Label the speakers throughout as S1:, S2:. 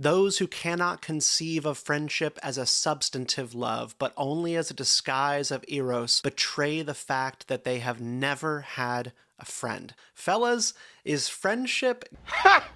S1: Those who cannot conceive of friendship as a substantive love, but only as a disguise of eros, betray the fact that they have never had a friend. Fellas, is friendship...
S2: Ha!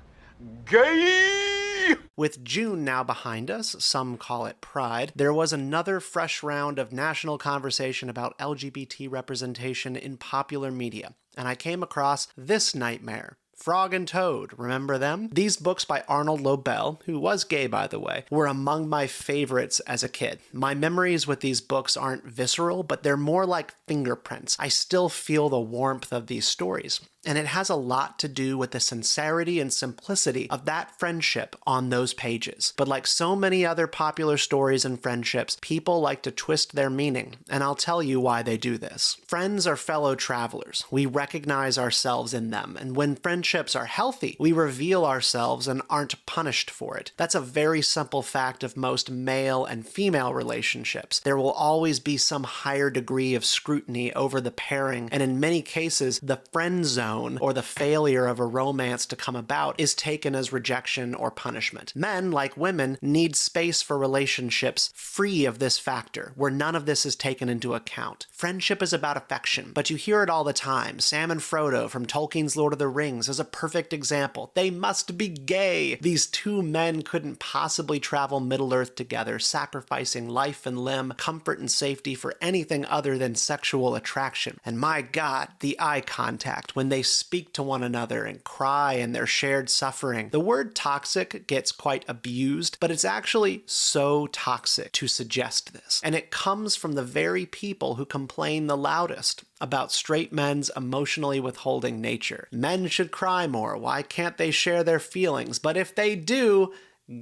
S2: Gay!
S1: With June now behind us, some call it Pride, there was another fresh round of national conversation about LGBT representation in popular media, and I came across this nightmare. Frog and Toad, remember them? These books by Arnold Lobel, who was gay by the way, were among my favorites as a kid. My memories with these books aren't visceral, but they're more like fingerprints. I still feel the warmth of these stories. And it has a lot to do with the sincerity and simplicity of that friendship on those pages. But like so many other popular stories and friendships, people like to twist their meaning, and I'll tell you why they do this. Friends are fellow travelers. We recognize ourselves in them, and when friendships are healthy, we reveal ourselves and aren't punished for it. That's a very simple fact of most male and female relationships. There will always be some higher degree of scrutiny over the pairing, and in many cases, the friend zone or the failure of a romance to come about is taken as rejection or punishment. Men, like women, need space for relationships free of this factor, where none of this is taken into account. Friendship is about affection, but you hear it all the time. Sam and Frodo from Tolkien's Lord of the Rings is a perfect example. They must be gay. These two men couldn't possibly travel Middle-earth together, sacrificing life and limb, comfort and safety for anything other than sexual attraction. And my God, the eye contact when they speak to one another and cry in their shared suffering. The word toxic gets quite abused, but it's actually so toxic to suggest this. And it comes from the very people who complain the loudest about straight men's emotionally withholding nature. Men should cry more. Why can't they share their feelings? But if they do,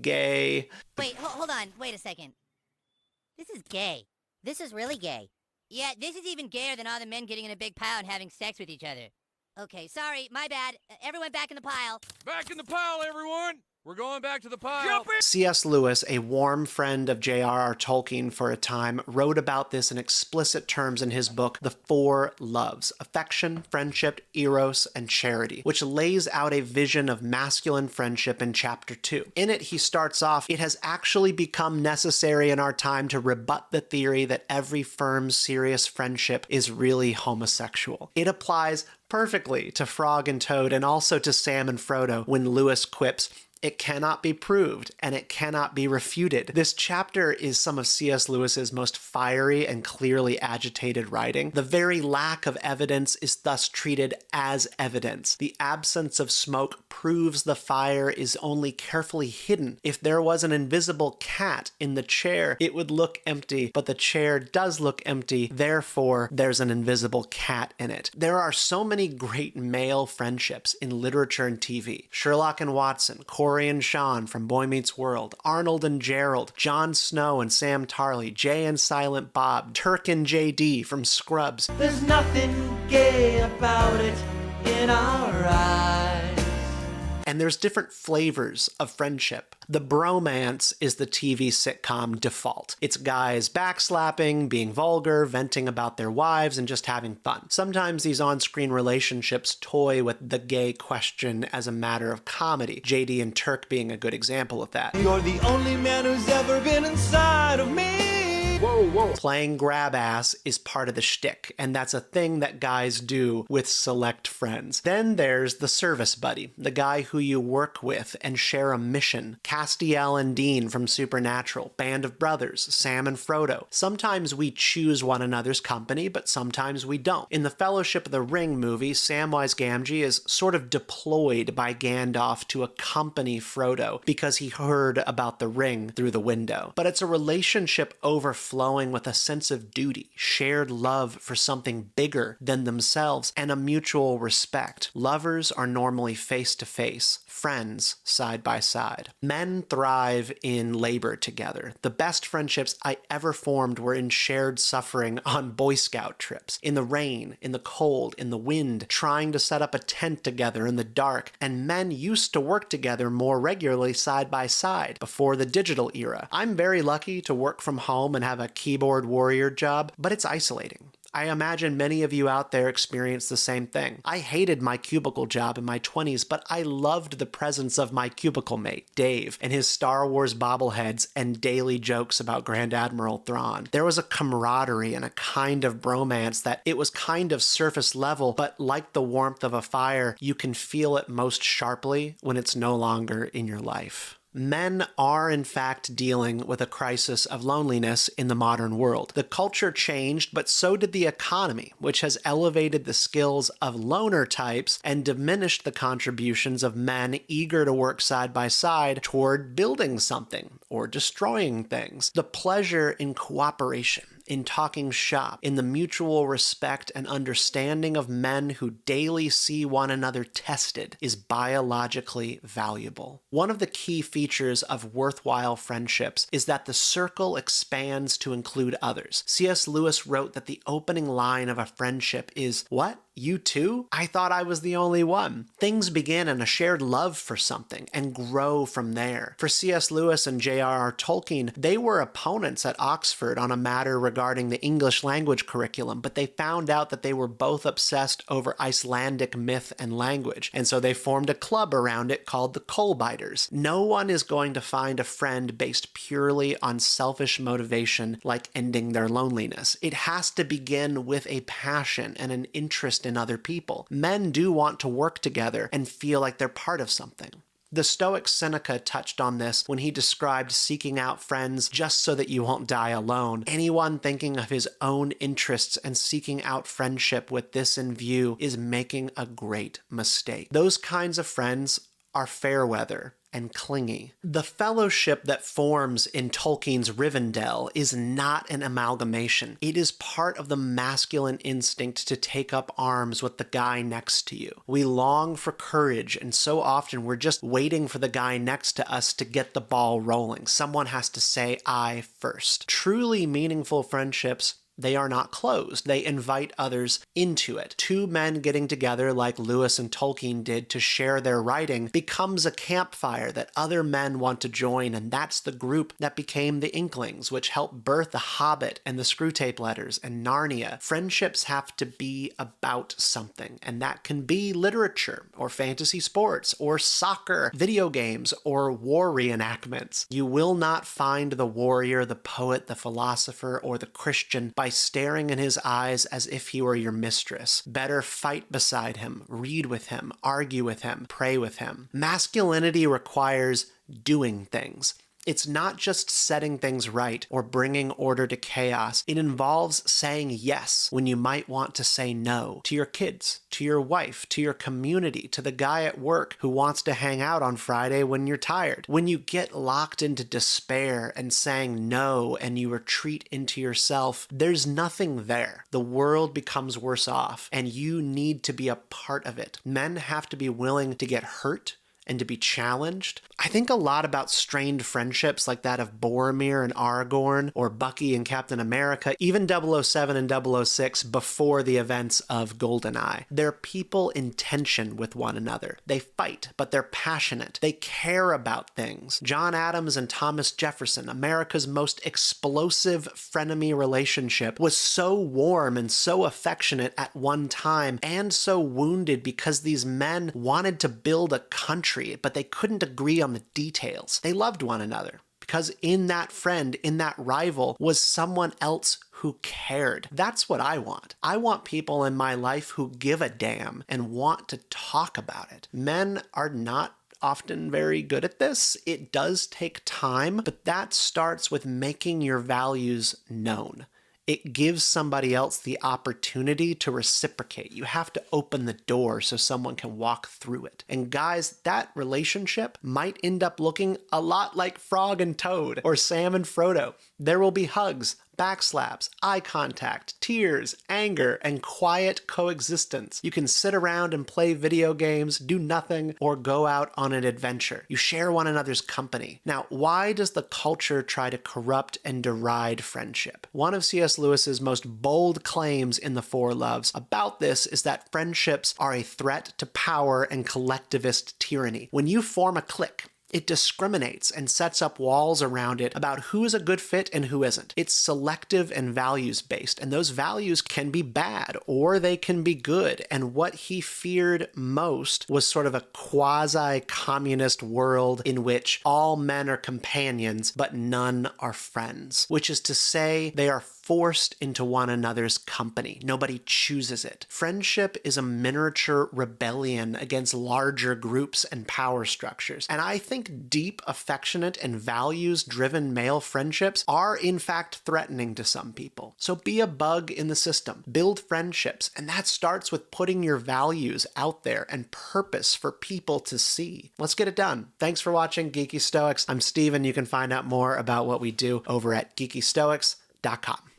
S1: gay.
S3: Wait, hold on. Wait a second. This is gay. This is really gay. Yeah, this is even gayer than all the men getting in a big pile and having sex with each other. Okay, sorry, my bad. Everyone back in the pile.
S4: Back in the pile, everyone! We're going back to the pile.
S1: C.S. Lewis, a warm friend of J.R.R. Tolkien for a time, wrote about this in explicit terms in his book, The Four Loves: Affection, Friendship, Eros, and Charity, which lays out a vision of masculine friendship in chapter 2. In it, he starts off, it has actually become necessary in our time to rebut the theory that every firm, serious friendship is really homosexual. It applies perfectly to Frog and Toad and also to Sam and Frodo when Lewis quips, "It cannot be proved, and it cannot be refuted." This chapter is some of C.S. Lewis's most fiery and clearly agitated writing. The very lack of evidence is thus treated as evidence. The absence of smoke proves the fire is only carefully hidden. If there was an invisible cat in the chair, it would look empty, but the chair does look empty, therefore there's an invisible cat in it. There are so many great male friendships in literature and TV. Sherlock and Watson, Corey and Sean from Boy Meets World, Arnold and Gerald, Jon Snow and Sam Tarley, Jay and Silent Bob, Turk and JD from Scrubs.
S5: There's nothing gay about it in our eyes.
S1: And there's different flavors of friendship. The bromance is the TV sitcom default. It's guys backslapping, being vulgar, venting about their wives, and just having fun. Sometimes these on-screen relationships toy with the gay question as a matter of comedy, JD and Turk being a good example of that.
S5: You're the only man who's ever been inside of me.
S2: Whoa, whoa.
S1: Playing grab ass is part of the shtick, and that's a thing that guys do with select friends. Then there's the service buddy, the guy who you work with and share a mission. Castiel and Dean from Supernatural, Band of Brothers, Sam and Frodo. Sometimes we choose one another's company, but sometimes we don't. In the Fellowship of the Ring movie, Samwise Gamgee is sort of deployed by Gandalf to accompany Frodo because he heard about the ring through the window. But it's a relationship overflowing with a sense of duty, shared love for something bigger than themselves, and a mutual respect. Lovers are normally face to face, friends side by side. Men thrive in labor together. The best friendships I ever formed were in shared suffering on Boy Scout trips, in the rain, in the cold, in the wind, trying to set up a tent together in the dark, and men used to work together more regularly side by side before the digital era. I'm very lucky to work from home and have a keyboard warrior job, but it's isolating. I imagine many of you out there experience the same thing. I hated my cubicle job in my 20s, but I loved the presence of my cubicle mate, Dave, and his Star Wars bobbleheads and daily jokes about Grand Admiral Thrawn. There was a camaraderie and a kind of bromance that it was kind of surface level, but like the warmth of a fire, you can feel it most sharply when it's no longer in your life. Men are, in fact, dealing with a crisis of loneliness in the modern world. The culture changed, but so did the economy, which has elevated the skills of loner types and diminished the contributions of men eager to work side by side toward building something or destroying things. The pleasure in cooperation, in talking shop, in the mutual respect and understanding of men who daily see one another tested is biologically valuable. One of the key features of worthwhile friendships is that the circle expands to include others. C.S. Lewis wrote that the opening line of a friendship is, "What? You too? I thought I was the only one." Things begin in a shared love for something and grow from there. For C.S. Lewis and J.R.R. Tolkien, they were opponents at Oxford on a matter regarding the English language curriculum, but they found out that they were both obsessed over Icelandic myth and language, and so they formed a club around it called the Coal-Biters. No one is going to find a friend based purely on selfish motivation like ending their loneliness. It has to begin with a passion and an interest in other people. Men do want to work together and feel like they're part of something. The Stoic Seneca touched on this when he described seeking out friends just so that you won't die alone. Anyone thinking of his own interests and seeking out friendship with this in view is making a great mistake. Those kinds of friends are fair weather and clingy. The fellowship that forms in Tolkien's Rivendell is not an amalgamation. It is part of the masculine instinct to take up arms with the guy next to you. We long for courage, and so often we're just waiting for the guy next to us to get the ball rolling. Someone has to say I first. Truly meaningful friendships, they are not closed. They invite others into it. Two men getting together like Lewis and Tolkien did to share their writing becomes a campfire that other men want to join, and that's the group that became the Inklings, which helped birth The Hobbit and the Screwtape Letters and Narnia. Friendships have to be about something, and that can be literature or fantasy sports or soccer, video games, or war reenactments. You will not find the warrior, the poet, the philosopher, or the Christian by staring in his eyes as if he were your mistress. Better fight beside him, read with him, argue with him, pray with him. Masculinity requires doing things. It's not just setting things right or bringing order to chaos. It involves saying yes when you might want to say no to your kids, to your wife, to your community, to the guy at work who wants to hang out on Friday when you're tired. When you get locked into despair and saying no and you retreat into yourself, there's nothing there. The world becomes worse off and you need to be a part of it. Men have to be willing to get hurt and to be challenged. I think a lot about strained friendships like that of Boromir and Aragorn, or Bucky and Captain America, even 007 and 006 before the events of GoldenEye. They're people in tension with one another. They fight, but they're passionate. They care about things. John Adams and Thomas Jefferson, America's most explosive frenemy relationship, was so warm and so affectionate at one time, and so wounded because these men wanted to build a country, but they couldn't agree on the details. They loved one another because in that friend, in that rival, was someone else who cared. That's what I want. I want people in my life who give a damn and want to talk about it. Men are not often very good at this. It does take time, but that starts with making your values known. It gives somebody else the opportunity to reciprocate. You have to open the door so someone can walk through it. And guys, that relationship might end up looking a lot like Frog and Toad or Sam and Frodo. There will be hugs, backslaps, eye contact, tears, anger, and quiet coexistence. You can sit around and play video games, do nothing, or go out on an adventure. You share one another's company. Now, why does the culture try to corrupt and deride friendship? One of C.S. Lewis's most bold claims in The Four Loves about this is that friendships are a threat to power and collectivist tyranny. When you form a clique, It discriminates and sets up walls around it about who is a good fit and who isn't. It's selective and values-based, and those values can be bad or they can be good. And what he feared most was sort of a quasi-communist world in which all men are companions, but none are friends, which is to say they are forced into one another's company. Nobody chooses it. Friendship is a miniature rebellion against larger groups and power structures. And I think deep, affectionate, and values-driven male friendships are in fact threatening to some people. So be a bug in the system. Build friendships. And that starts with putting your values out there and purpose for people to see. Let's get it done. Thanks for watching Geeky Stoics. I'm Steven. You can find out more about what we do over at geekystoics.com.